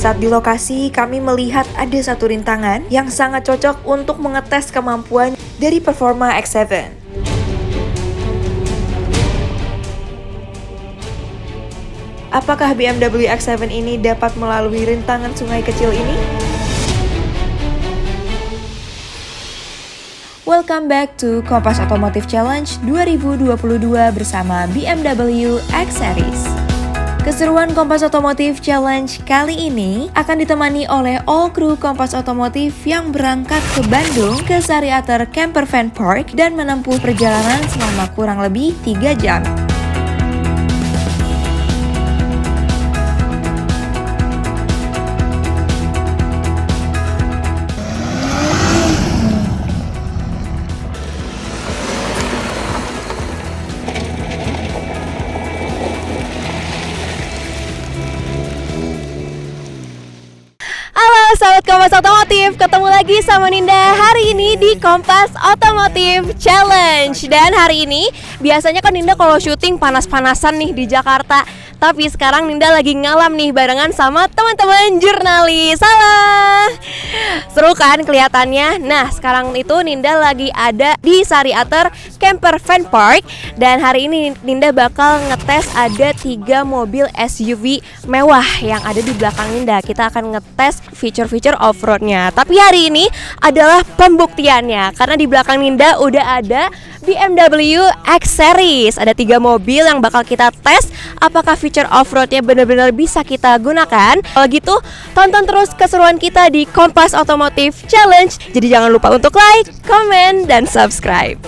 Saat di lokasi, kami melihat ada satu rintangan yang sangat cocok untuk mengetes kemampuan dari performa X7. Apakah BMW X7 ini dapat melalui rintangan sungai kecil ini? Welcome back to Kompas Automotive Challenge 2022 bersama BMW X Series. Keseruan Kompas Automotive Challenge kali ini akan ditemani oleh all kru Kompas Automotive yang berangkat ke Bandung ke Sariater Camper Van Park dan menempuh perjalanan selama kurang lebih 3 jam. Sahabat Kompas Otomotif, ketemu lagi sama Ninda hari ini di Kompas Otomotif Challenge. Dan hari ini biasanya kan Ninda kalau syuting panas-panasan nih di Jakarta, tapi sekarang Ninda lagi ngalam nih barengan sama teman-teman jurnalis. Salah, seru kan kelihatannya. Nah, sekarang itu Ninda lagi ada di Sariater Camper Van Park. Dan hari ini Ninda bakal ngetes ada 3 mobil SUV mewah yang ada di belakang Ninda. Kita akan ngetes fitur off-roadnya. Tapi hari ini adalah pembuktiannya, karena di belakang Ninda udah ada BMW X Series. Ada 3 mobil yang bakal kita tes apakah fitur off-roadnya benar-benar bisa kita gunakan. Kalau gitu, tonton terus keseruan kita di Kompas Automotive Challenge. Jadi jangan lupa untuk like, comment, dan subscribe.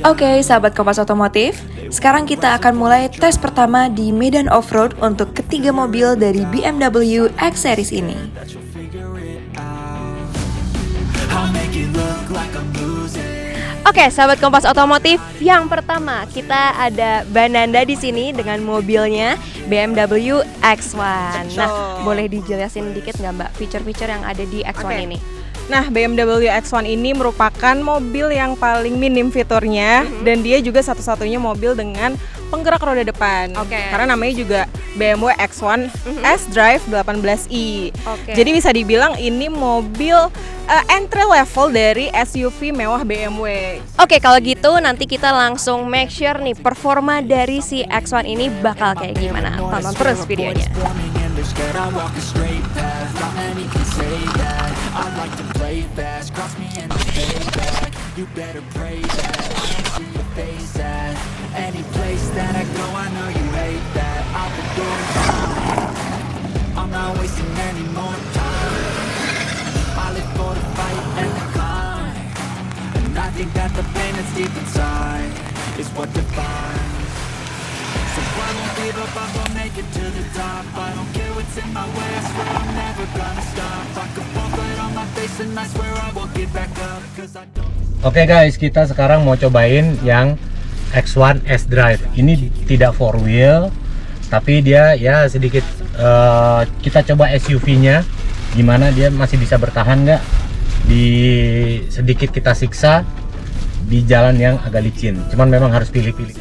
Oke, sahabat Kompas Otomotif, sekarang kita akan mulai tes pertama di medan off-road untuk ketiga mobil dari BMW X Series ini. Oke, sahabat Kompas Otomotif, yang pertama kita ada Bananda di sini dengan mobilnya BMW X1. Nah, boleh dijelasin dikit nggak Mbak fitur-fitur yang ada di X1 ini? Nah, BMW X1 ini merupakan mobil yang paling minim fiturnya, dan dia juga satu-satunya mobil dengan penggerak roda depan. Karena namanya juga BMW X1 S-Drive 18i. Jadi bisa dibilang ini mobil entry level dari SUV mewah BMW. Oke, kalau gitu nanti kita langsung make sure nih performa dari si X1 ini bakal kayak gimana. Tonton terus videonya. I think that the pain that's deep inside is what defines. So I won't give up, I will make it to the top. I don't care what's in my way, I swear I'm never gonna stop. I could fall flat on my face and I swear I won't get back up, cause I don't. Oke guys, kita sekarang mau cobain yang X1 S-Drive. Ini tidak 4-wheel, tapi dia ya sedikit kita coba SUV-nya gimana, dia masih bisa bertahan nggak di sedikit kita siksa di jalan yang agak licin. Cuman memang harus pilih-pilih.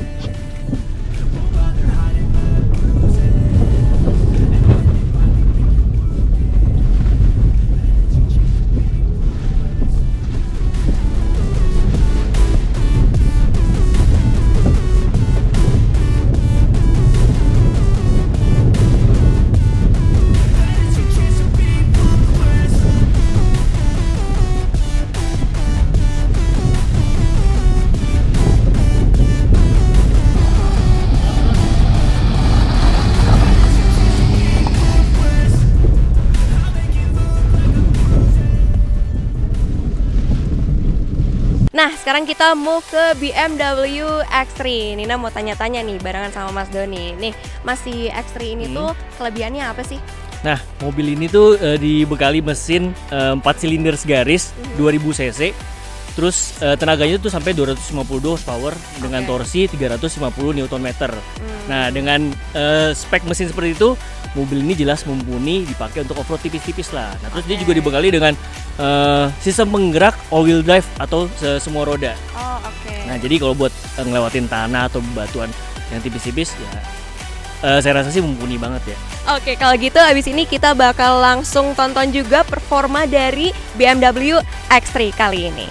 Nah, sekarang kita mau ke BMW X3. Nina mau tanya-tanya nih barengan sama Mas Doni. Nih, Mas, si X3 ini tuh kelebihannya apa sih? Nah, mobil ini tuh dibekali mesin 4 silinder segaris 2000 cc. Terus tenaganya tuh sampai 252 horsepower dengan torsi 350 Nm. Nah, dengan spek mesin seperti itu, mobil ini jelas mumpuni dipakai untuk off-road tipis-tipis lah. Nah, terus dia juga dibekali dengan sistem penggerak all-wheel drive atau semua roda. Oh, oke. Nah jadi kalau buat ngelewatin tanah atau batuan yang tipis-tipis ya saya rasa sih mumpuni banget ya. Oke, kalau gitu abis ini kita bakal langsung tonton juga performa dari BMW X3 kali ini.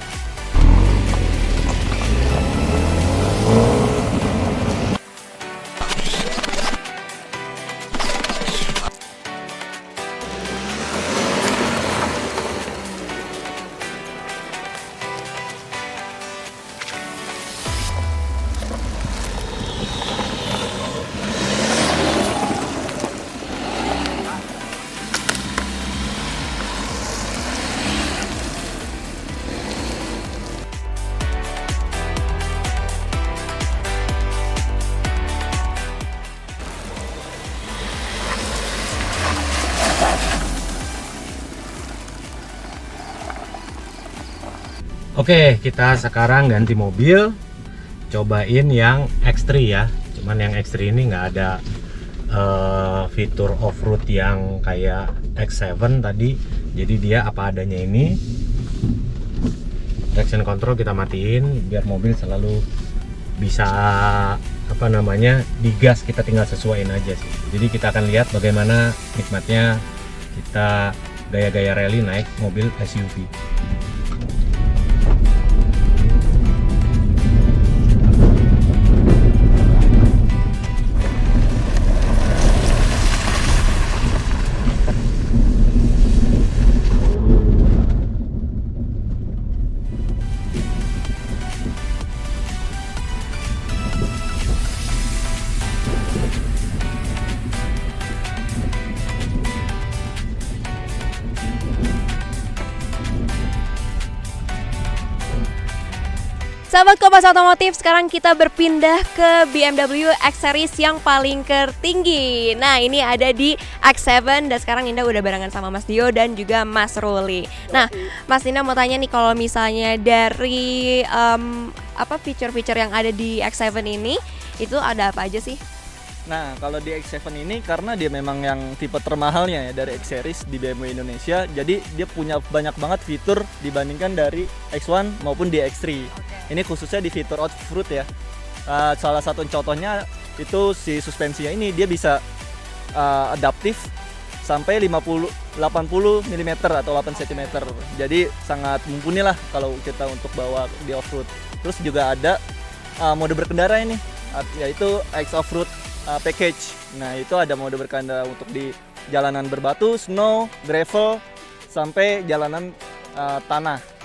Oke, kita sekarang ganti mobil, cobain yang X3 ya. Cuman yang X3 ini nggak ada fitur off-road yang kayak X7 tadi. Jadi dia apa adanya ini. Traction control kita matiin biar mobil selalu bisa digas, kita tinggal sesuaiin aja sih. Jadi kita akan lihat bagaimana nikmatnya kita gaya-gaya rally naik mobil SUV. Sahabat Kompas Otomotif, sekarang kita berpindah ke BMW X Series yang paling tertinggi. Nah, ini ada di X7 dan sekarang Ninda udah barengan sama Mas Dio dan juga Mas Ruli. Nah, Mas Ninda mau tanya nih, kalau misalnya dari fitur-fitur yang ada di X7 ini itu ada apa aja sih? Nah, kalau di X7 ini karena dia memang yang tipe termahalnya ya dari X Series di BMW Indonesia, jadi dia punya banyak banget fitur dibandingkan dari X1 maupun di X3. Ini khususnya di fitur off-road ya. Salah satu contohnya itu si suspensinya ini, dia bisa adaptif sampai 80 mm atau 8 cm. Jadi sangat mumpuni lah kalau kita untuk bawa di off-road. Terus juga ada mode berkendara ini, yaitu X Off-Road Package. Nah, itu ada mode berkendara untuk di jalanan berbatu, snow, gravel, sampai jalanan tanah.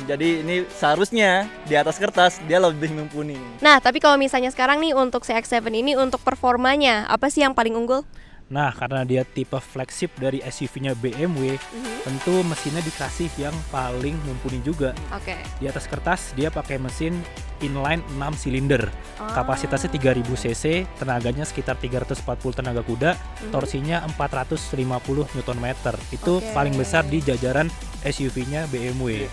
Jadi ini seharusnya di atas kertas dia lebih mumpuni. Nah, tapi kalau misalnya sekarang nih untuk si X7 ini untuk performanya, apa sih yang paling unggul? Nah, karena dia tipe flagship dari SUV-nya BMW, tentu mesinnya dikasih yang paling mumpuni juga. Oke. Di atas kertas dia pakai mesin inline 6 silinder. Kapasitasnya 3000 cc, tenaganya sekitar 340 tenaga kuda, torsinya 450 Nm. Itu paling besar di jajaran SUV-nya BMW.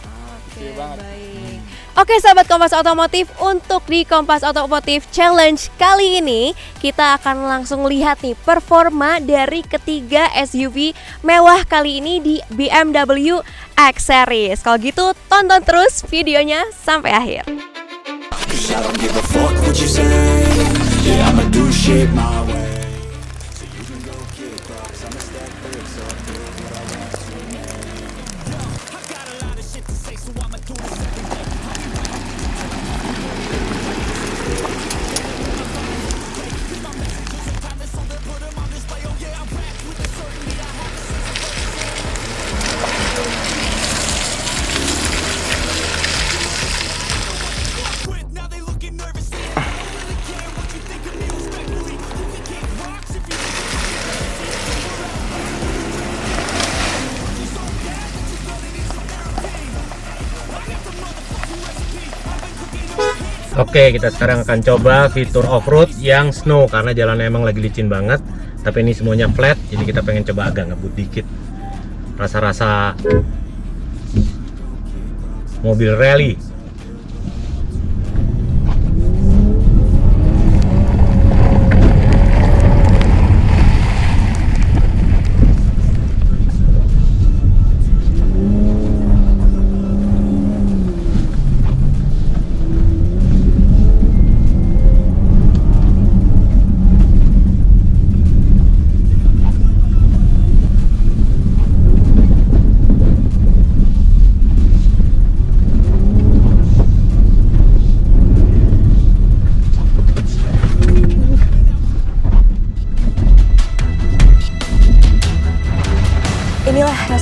Oke, baik. Oke, sahabat Kompas Otomotif, untuk di Kompas Otomotif Challenge kali ini kita akan langsung lihat nih performa dari ketiga SUV mewah kali ini di BMW X Series. Kalau gitu tonton terus videonya sampai akhir. I don't give a fuck what you say. Yeah, I'ma do shit my way. So you can go kick rocks. I'ma stack bricks up, build what I want to make. I've got a lot of shit to say, so I'ma do this every day. Oke, kita sekarang akan coba fitur off-road yang snow karena jalannya emang lagi licin banget. Tapi ini semuanya flat, jadi kita pengen coba agak ngebut dikit. Rasa-rasa mobil rally.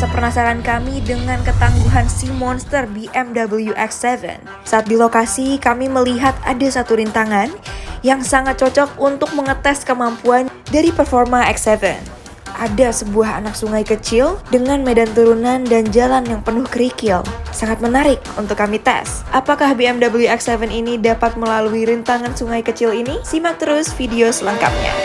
rasa penasaran kami dengan ketangguhan si monster BMW X7. Saat di lokasi, kami melihat ada satu rintangan yang sangat cocok untuk mengetes kemampuan dari performa X7. Ada sebuah anak sungai kecil dengan medan turunan dan jalan yang penuh kerikil. Sangat menarik untuk kami tes. Apakah BMW X7 ini dapat melalui rintangan sungai kecil ini? Simak terus video selengkapnya.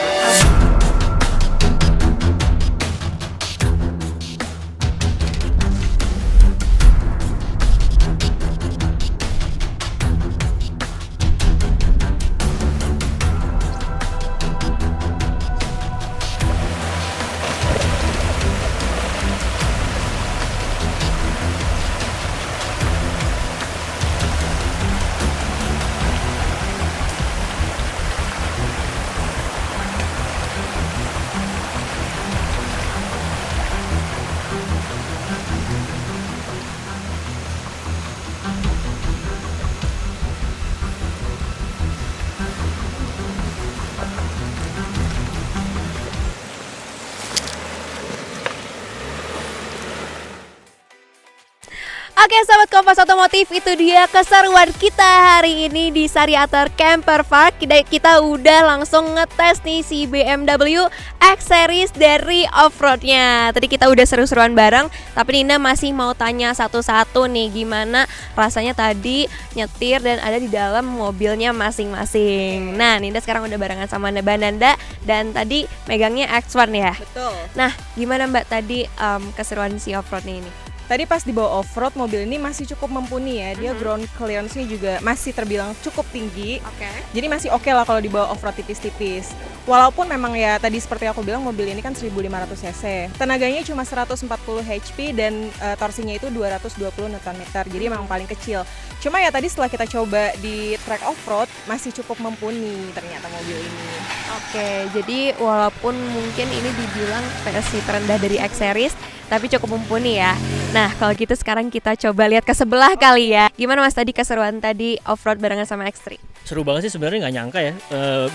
Oke sahabat Kompas Otomotif, itu dia keseruan kita hari ini di Sariater Camper Park. Kita udah langsung ngetes nih si BMW X-Series dari off-roadnya. Tadi kita udah seru-seruan bareng, tapi Ninda masih mau tanya satu-satu nih gimana rasanya tadi nyetir dan ada di dalam mobilnya masing-masing. Nah Ninda sekarang udah barengan sama Mbak Nanda dan tadi megangnya X1 ya. Betul. Nah gimana Mbak tadi keseruan si off-roadnya ini? Tadi pas dibawa off-road, mobil ini masih cukup mumpuni ya. Dia ground clearance-nya juga masih terbilang cukup tinggi. Jadi masih oke lah kalau dibawa off-road tipis-tipis. Walaupun memang ya tadi seperti aku bilang mobil ini kan 1500 cc. Tenaganya cuma 140 HP dan torsinya itu 220 Nm. Jadi memang paling kecil. Cuma ya tadi setelah kita coba di track off-road masih cukup mumpuni ternyata mobil ini. Oke, jadi walaupun mungkin ini dibilang versi terendah dari X-Series, tapi cukup mumpuni ya. Nah, kalau gitu sekarang kita coba lihat ke sebelah kali ya. Gimana Mas tadi keseruan tadi off-road barengan sama X3? Seru banget sih sebenarnya, nggak nyangka ya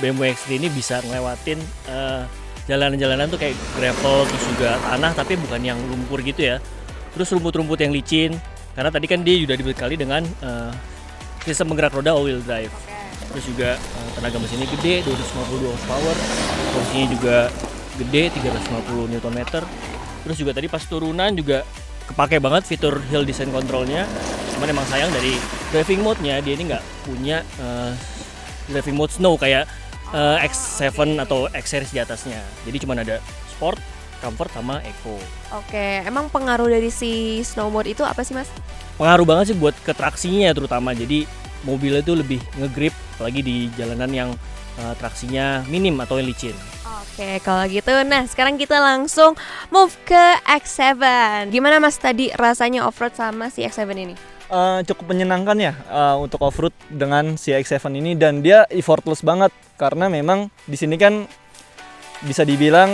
BMW X3 ini bisa ngelewatin jalanan-jalanan tuh kayak gravel terus juga tanah tapi bukan yang lumpur gitu ya. Terus rumput-rumput yang licin karena tadi kan dia sudah dibekali dengan sistem penggerak roda all-wheel drive. Terus juga tenaga mesinnya gede, 252 horsepower, torsinya juga gede, 350 Nm. Terus juga tadi pas turunan juga kepake banget fitur hill descent controlnya. Cuman emang sayang dari driving mode-nya dia ini nggak punya driving mode snow kayak X7 atau X-Series di atasnya. Jadi cuma ada sport, comfort sama eco. Oke, emang pengaruh dari si snow mode itu apa sih Mas? Pengaruh banget sih buat ke traksinya terutama. Jadi mobilnya itu lebih nge-grip apalagi di jalanan yang traksinya minim atau yang licin. Oke, kalau gitu, nah sekarang kita langsung move ke X7. Gimana Mas tadi rasanya off-road sama si X7 ini? Cukup menyenangkan ya untuk off-road dengan si X7 ini dan dia effortless banget karena memang di sini kan bisa dibilang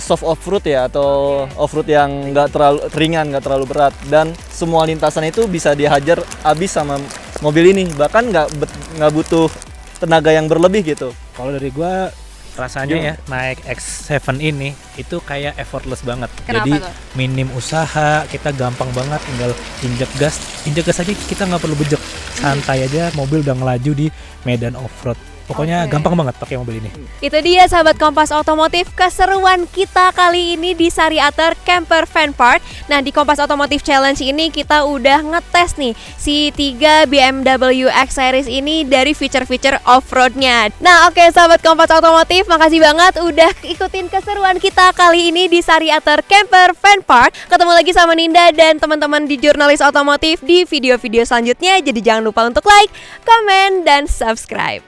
soft off-road ya atau off-road yang nggak terlalu ringan, nggak terlalu berat dan semua lintasan itu bisa dihajar habis sama mobil ini, bahkan nggak butuh tenaga yang berlebih gitu. Kalau dari gua rasanya ya naik X7 ini itu kayak effortless banget. Kenapa Jadi tuh? minim usaha, kita gampang banget tinggal injek gas aja kita nggak perlu bejek, santai aja mobil udah ngelaju di medan off-road. Pokoknya gampang banget pakai mobil ini. Itu dia sahabat Kompas Otomotif, keseruan kita kali ini di Sariater Camper Fan Park. Nah di Kompas Otomotif Challenge ini kita udah ngetes nih si 3 BMW X-Series ini dari feature-feature off-roadnya. Nah oke sahabat Kompas Otomotif, makasih banget udah ikutin keseruan kita kali ini di Sariater Camper Fan Park. Ketemu lagi sama Ninda dan teman-teman di Jurnalis Otomotif di video-video selanjutnya. Jadi jangan lupa untuk like, komen, dan subscribe.